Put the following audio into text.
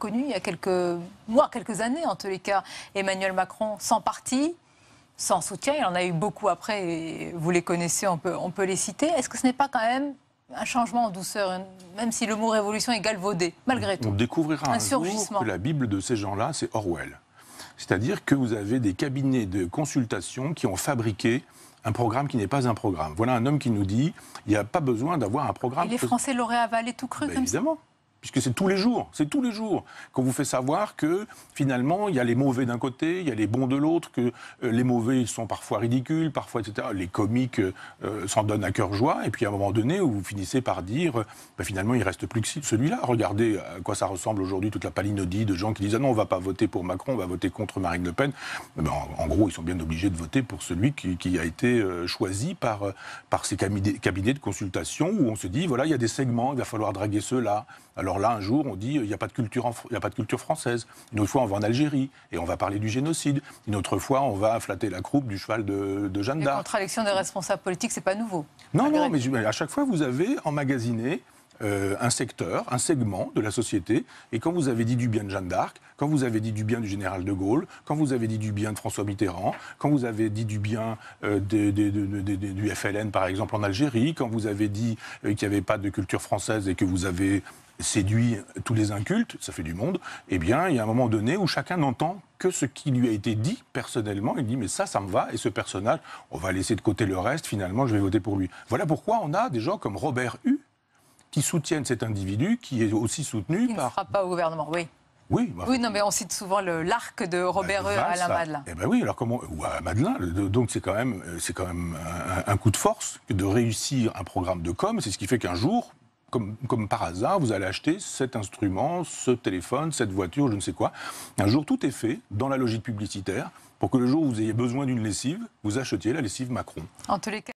connu il y a quelques mois, quelques années en tous les cas, Emmanuel Macron sans parti, sans soutien. Il en a eu beaucoup après, et vous les connaissez, on peut les citer. Est-ce que ce n'est pas quand même un changement en douceur, même si le mot révolution est galvaudé, malgré tout? On découvrira un jour que la Bible de ces gens-là, c'est Orwell. C'est-à-dire que vous avez des cabinets de consultation qui ont fabriqué un programme qui n'est pas un programme. Voilà un homme qui nous dit il n'y a pas besoin d'avoir un programme. Et les Français l'auraient avalé tout cru comme évidemment. Puisque c'est tous les jours qu'on vous fait savoir que finalement il y a les mauvais d'un côté, il y a les bons de l'autre, que les mauvais ils sont parfois ridicules, parfois etc. Les comiques s'en donnent à cœur joie, et puis à un moment donné où vous finissez par dire finalement il reste plus que celui-là. Regardez à quoi ça ressemble aujourd'hui toute la palinodie de gens qui disent ah non on va pas voter pour Macron, on va voter contre Marine Le Pen. En gros ils sont bien obligés de voter pour celui qui a été choisi par ces cabinets de consultation où on se dit voilà il y a des segments, il va falloir draguer ceux-là. Alors là, un jour, on dit il n'y a pas de culture française. Une autre fois, on va en Algérie et on va parler du génocide. Une autre fois, on va flatter la croupe du cheval de Jeanne d'Arc. La contradiction des responsables politiques, c'est pas nouveau. Non, mais à chaque fois, vous avez emmagasiné un secteur, un segment de la société. Et quand vous avez dit du bien de Jeanne d'Arc, quand vous avez dit du bien du général de Gaulle, quand vous avez dit du bien de François Mitterrand, quand vous avez dit du bien du FLN, par exemple, en Algérie, quand vous avez dit qu'il n'y avait pas de culture française et que vous avez séduit tous les incultes, ça fait du monde, eh bien, il y a un moment donné où chacun n'entend que ce qui lui a été dit personnellement. Il dit, mais ça me va, et ce personnage, on va laisser de côté le reste, finalement, je vais voter pour lui. Voilà pourquoi on a des gens comme Robert Hue qui soutiennent cet individu, qui est aussi soutenu qui par... ne sera pas au gouvernement, oui. Oui, non, mais on cite souvent l'arc de Robert Hue à Alain Madelin. Eh ben oui, alors comment... Ou à Madelin, donc c'est quand même un coup de force que de réussir un programme de com', c'est ce qui fait qu'un jour... Comme par hasard, vous allez acheter cet instrument, ce téléphone, cette voiture, je ne sais quoi. Un jour, tout est fait dans la logique publicitaire pour que le jour où vous ayez besoin d'une lessive, vous achetiez la lessive Macron. En tous les cas,